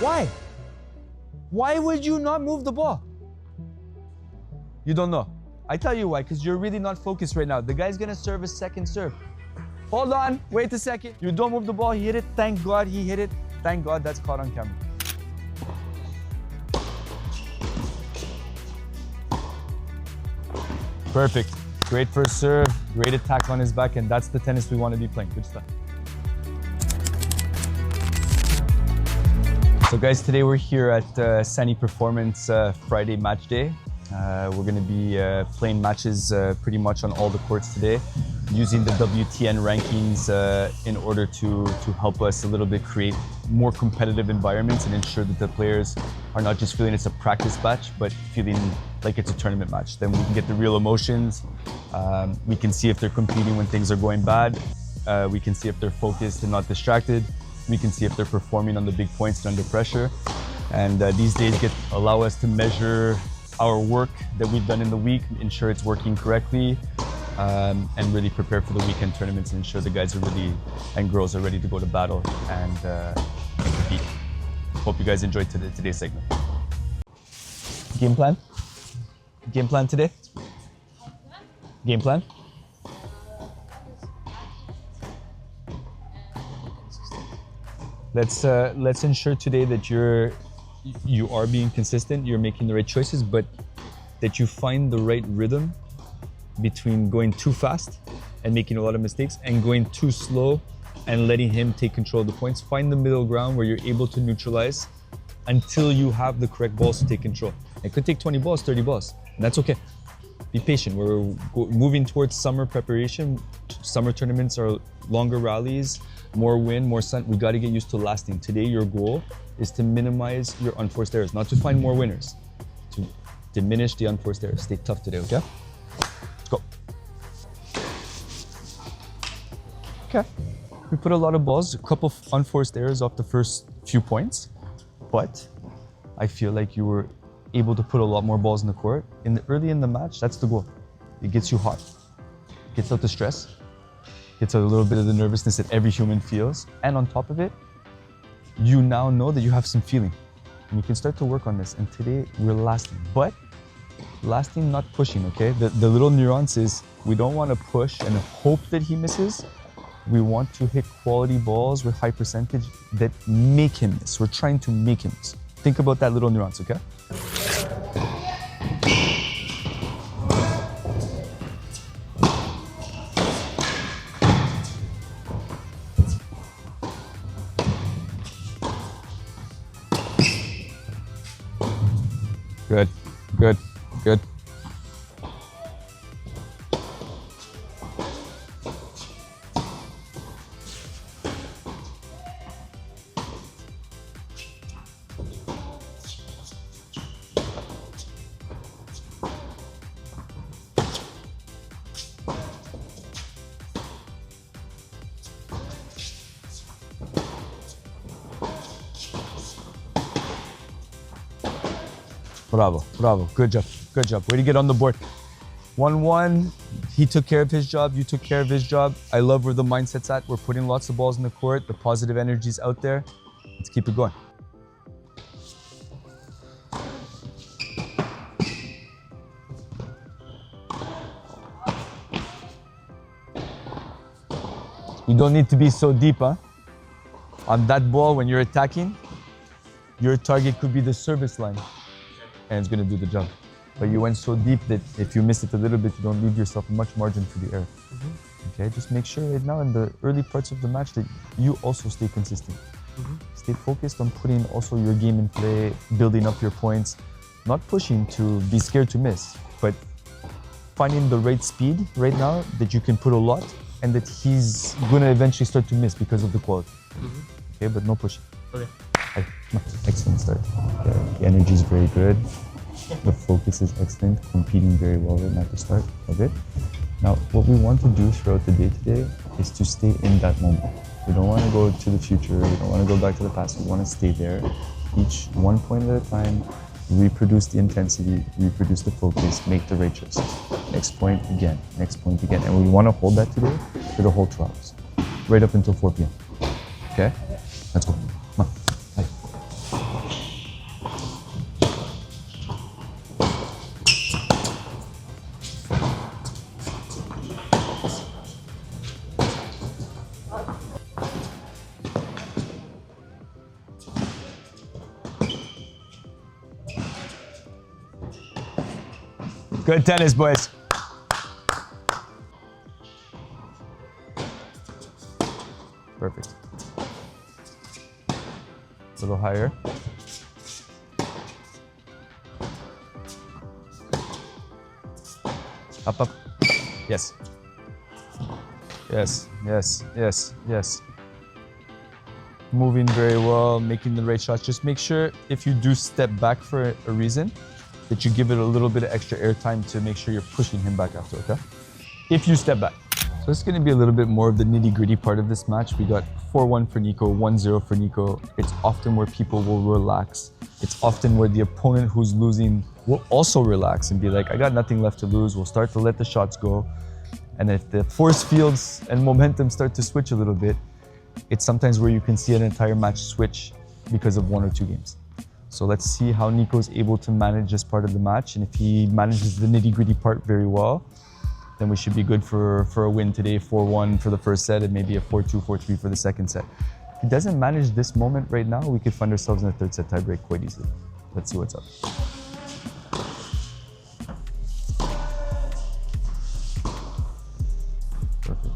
Why? Why would you not move the ball? You don't know. I tell you why, because you're really not focused right now. The guy's gonna serve a second serve. Hold on, wait a second. You don't move the ball, he hit it. Thank God he hit it. Thank God that's caught on camera. Perfect. Great first serve, great attack on his back, and that's the tennis we want to be playing. Good stuff. So guys, today we're here at Sunny Performance Friday match day. We're going to be playing matches pretty much on all the courts today, using the WTN rankings in order to help us a little bit create more competitive environments and ensure that the players are not just feeling it's a practice match, but feeling like it's a tournament match. Then we can get the real emotions. We can see if they're competing when things are going bad. We can see if they're focused and not distracted. We can see if they're performing on the big points and under pressure. And these days allow us to measure our work that we've done in the week, ensure it's working correctly, and really prepare for the weekend tournaments and ensure the guys are ready and girls are ready to go to battle and compete. Hope you guys enjoyed today's segment. Game plan? Game plan today? Game plan? Let's ensure today that you are being consistent, you're making the right choices, but that you find the right rhythm between going too fast and making a lot of mistakes and going too slow and letting him take control of the points. Find the middle ground where you're able to neutralize until you have the correct balls to take control. It could take 20 balls, 30 balls, and that's okay. Be patient. We're moving towards summer preparation. Summer tournaments are longer rallies, more wind, more sun. We got to get used to lasting. Today, your goal is to minimize your unforced errors, not to find more winners, to diminish the unforced errors. Stay tough today, okay? Let's go. Okay. We put a lot of balls, a couple of unforced errors off the first few points, but I feel like you were able to put a lot more balls in the court. Early in the match, that's the goal. It gets you hot, gets out the stress, gets out a little bit of the nervousness that every human feels. And on top of it, you now know that you have some feeling. And you can start to work on this. And today, we're lasting. But lasting, not pushing, okay? The little nuance is we don't want to push and hope that he misses. We want to hit quality balls with high percentage that make him miss. We're trying to make him miss. Think about that little nuance, okay? Good, good, good. Bravo, bravo, good job, good job. Way to get on the board. 1-1, he took care of his job, you took care of his job. I love where the mindset's at. We're putting lots of balls in the court, the positive energy's out there. Let's keep it going. You don't need to be so deep, huh? On that ball, when you're attacking, your target could be the service line. And it's going to do the job. But you went so deep that if you miss it a little bit, you don't leave yourself much margin for the error. Okay, just make sure right now in the early parts of the match that you also stay consistent. Stay focused on putting also your game in play, building up your points, not pushing to be scared to miss, but finding the right speed right now that you can put a lot and that he's going to eventually start to miss because of the quality. Okay, but no pushing. Okay. Excellent start. The energy is very good. The focus is excellent. Competing very well right now at the start of it. Now, what we want to do throughout the day today is to stay in that moment. We don't want to go to the future. We don't want to go back to the past. We want to stay there. Each one point at a time, reproduce the intensity, reproduce the focus, make the right choices. Next point again, next point again. And we want to hold that today for the whole 2 hours, right up until 4 p.m. Okay? Let's go. Come on. Hi. Good tennis, boys. Perfect. A little higher. Up, up. Yes. Yes, yes, yes, yes. Moving very well, making the right shots. Just make sure if you do step back for a reason, that you give it a little bit of extra air time to make sure you're pushing him back after, okay? If you step back. So it's gonna be a little bit more of the nitty-gritty part of this match. We got 4-1 for Nico, 1-0 for Nico. It's often where people will relax. It's often where the opponent who's losing will also relax and be like, I got nothing left to lose. We'll start to let the shots go. And if the force fields and momentum start to switch a little bit, it's sometimes where you can see an entire match switch because of 1 or 2 games. So let's see how Nico's able to manage this part of the match. And if he manages the nitty-gritty part very well, then we should be good for a win today, 4-1 for the first set and maybe a 4-2, 4-3 for the second set. If he doesn't manage this moment right now, we could find ourselves in a third set tiebreak quite easily. Let's see what's up. Perfect.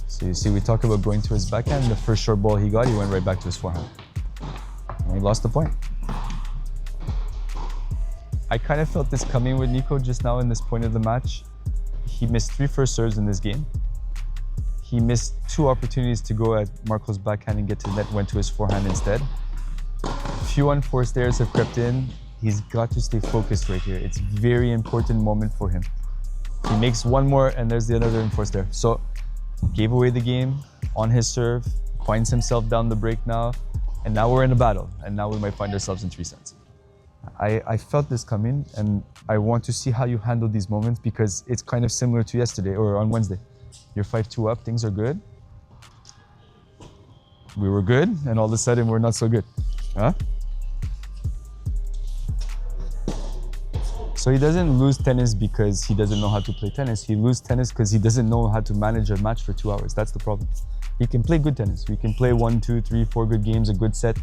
So you see, we talk about going to his backhand. The first short ball he got, he went right back to his forehand. And he lost the point. I kind of felt this coming with Nico just now in this point of the match. He missed 3 first serves in this game. He missed 2 opportunities to go at Marco's backhand and get to net, went to his forehand instead. A few unforced errors have crept in. He's got to stay focused right here. It's a very important moment for him. He makes 1 more and there's the other enforced error. So gave away the game on his serve, finds himself down the break now, and now we're in a battle, and now we might find ourselves in 3 sets. I felt this coming, and I want to see how you handle these moments because it's kind of similar to yesterday or on Wednesday. You're 5-2 up, things are good. We were good, and all of a sudden we're not so good. Huh? So he doesn't lose tennis because he doesn't know how to play tennis. He loses tennis because he doesn't know how to manage a match for 2 hours. That's the problem. He can play good tennis. We can play 1, 2, 3, 4 good games, a good set.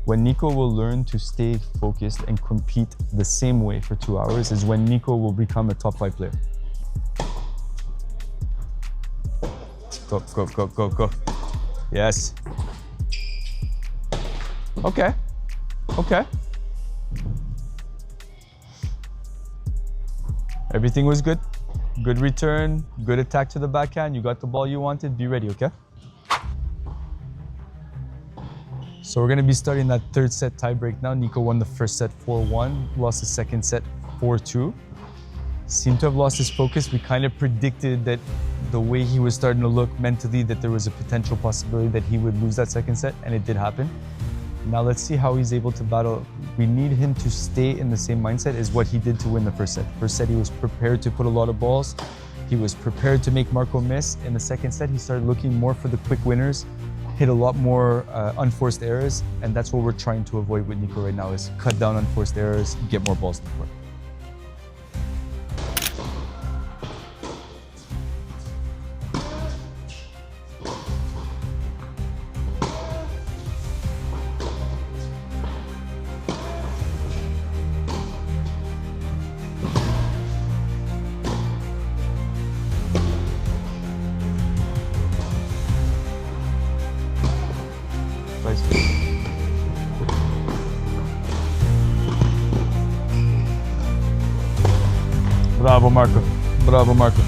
When Nico will learn to stay focused and compete the same way for 2 hours is when Nico will become a top 5 player. Go, go, go, go, go. Yes. Okay. Okay. Everything was good. Good return, good attack to the backhand. You got the ball you wanted. Be ready, okay? So we're going to be starting that third set tiebreak now. Nico won the first set 4-1, lost the second set 4-2. Seemed to have lost his focus. We kind of predicted that the way he was starting to look mentally, that there was a potential possibility that he would lose that second set, and it did happen. Now let's see how he's able to battle. We need him to stay in the same mindset as what he did to win the first set. First set, he was prepared to put a lot of balls. He was prepared to make Marco miss. In the second set, he started looking more for the quick winners, hit a lot more unforced errors, and that's what we're trying to avoid with Nico right now is cut down unforced errors, get more balls to the court. Bravo, Marco. Bravo, Marco.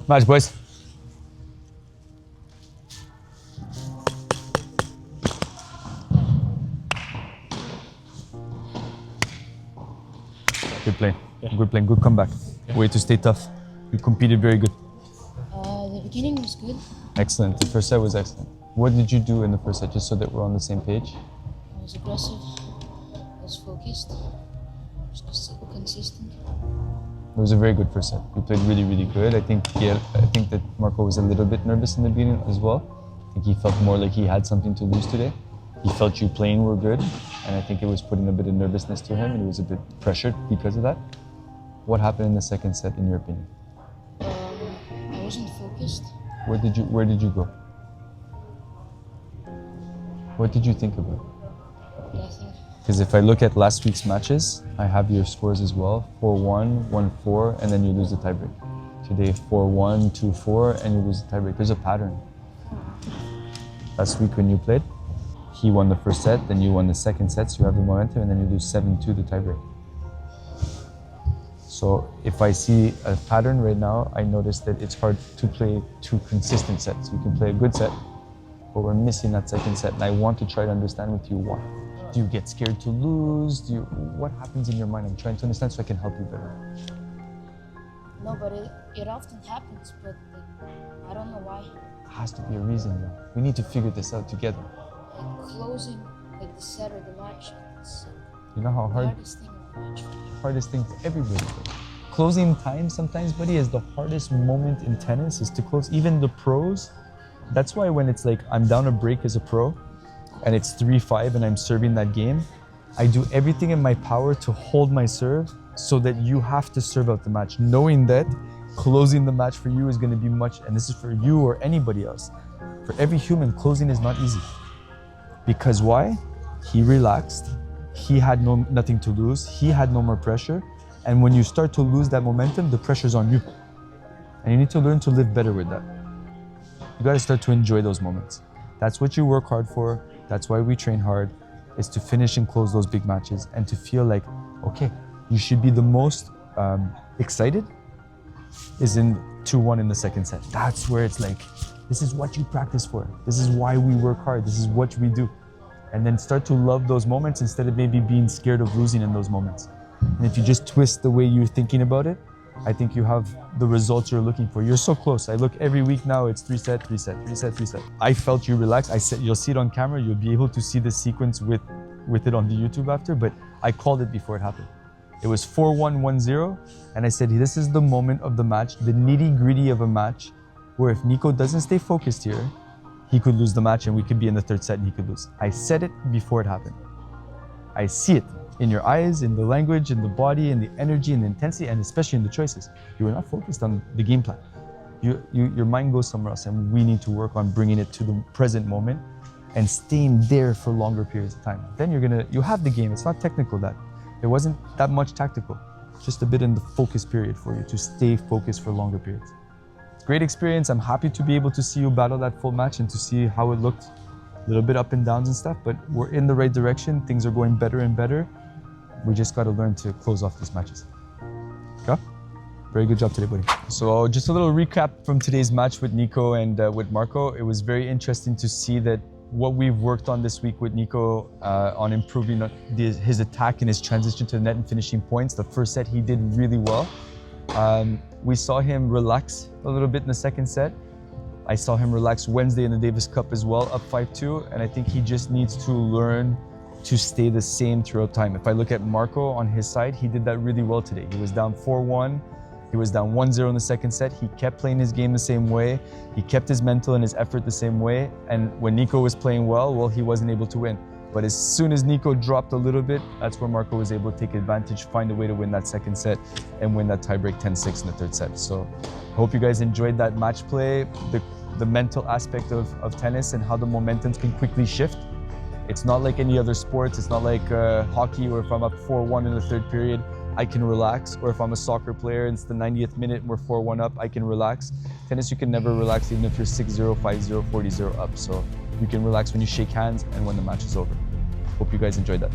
Match, boys. Good playing. Good playing. Good comeback. Way to stay tough. You competed very good. The beginning was good. Excellent. The first set was excellent. What did you do in the first set, just so that we're on the same page? I was aggressive. I was focused. I was consistent. It was a very good first set. You played really, really good. I think that Marco was a little bit nervous in the beginning as well. I think he felt more like he had something to lose today. He felt you playing were good, and I think it was putting a bit of nervousness to him, and he was a bit pressured because of that. What happened in the second set, in your opinion? I wasn't focused. Where did you go? What did you think about? Nothing. Because if I look at last week's matches, I have your scores as well. 4-1, 1-4, and then you lose the tiebreak. Today, 4-1, 2-4, and you lose the tiebreak. There's a pattern. Last week when you played, he won the first set, then you won the second set, so you have the momentum, and then you lose 7-2 the tiebreak. So if I see a pattern right now, I notice that it's hard to play two consistent sets. You can play a good set, but we're missing that second set, and I want to try to understand with you why. Do you get scared to lose? What happens in your mind? I'm trying to understand so I can help you better. No, but it often happens, but I don't know why. There has to be a reason though. We need to figure this out together. Like closing like the set or the match, it's You know how the hard? hardest thing of the match. Hardest thing for everybody. Closing time sometimes, buddy, is the hardest moment in tennis, is to close. Even the pros, that's why when it's like I'm down a break as a pro and it's 3-5 and I'm serving that game, I do everything in my power to hold my serve so that you have to serve out the match, knowing that closing the match for you is going to be much, and this is for you or anybody else. For every human, closing is not easy. Because why? He relaxed. He had nothing to lose. He had no more pressure. And when you start to lose that momentum, the pressure's on you. And you need to learn to live better with that. You got to start to enjoy those moments. That's what you work hard for. That's why we train hard, is to finish and close those big matches and to feel like, okay, you should be the most excited is in 2-1 in the second set. That's where it's like, this is what you practice for. This is why we work hard. This is what we do. And then start to love those moments instead of maybe being scared of losing in those moments. And if you just twist the way you're thinking about it, I think you have the results you're looking for. You're so close. I look every week now, it's 3-set, 3-set, 3-set, 3-set. I felt you relaxed. I said, you'll see it on camera. You'll be able to see the sequence with it on the YouTube after, but I called it before it happened. It was 4-1, 1-0. And I said, this is the moment of the match, the nitty-gritty of a match, where if Nico doesn't stay focused here, he could lose the match and we could be in the third set and he could lose. I said it before it happened. I see it in your eyes, in the language, in the body, in the energy, in the intensity, and especially in the choices. You are not focused on the game plan. Your mind goes somewhere else, and we need to work on bringing it to the present moment and staying there for longer periods of time. Then you have the game. It's not technical that. It wasn't that much tactical, just a bit in the focus period for you to stay focused for longer periods. Great experience. I'm happy to be able to see you battle that full match and to see how it looked. A little bit up and downs and stuff, but we're in the right direction. Things are going better and better. We just got to learn to close off these matches. Okay? Very good job today, buddy. So just a little recap from today's match with Nico and with Marco. It was very interesting to see that what we've worked on this week with Nico on improving his attack and his transition to the net and finishing points. The first set he did really well. We saw him relax a little bit in the second set. I saw him relax Wednesday in the Davis Cup as well, up 5-2, and I think he just needs to learn to stay the same throughout time. If I look at Marco on his side, he did that really well today. He was down 4-1, he was down 1-0 in the second set. He kept playing his game the same way. He kept his mental and his effort the same way. And when Nico was playing well, he wasn't able to win. But as soon as Nico dropped a little bit, that's where Marco was able to take advantage, find a way to win that second set and win that tiebreak 10-6 in the third set. So I hope you guys enjoyed that match play, the mental aspect of tennis and how the momentums can quickly shift. It's not like any other sports. It's not like hockey where if I'm up 4-1 in the third period, I can relax. Or if I'm a soccer player and it's the 90th minute and we're 4-1 up, I can relax. Tennis, you can never relax even if you're 6-0, 5-0, 40-0 up. So you can relax when you shake hands and when the match is over. Hope you guys enjoyed that.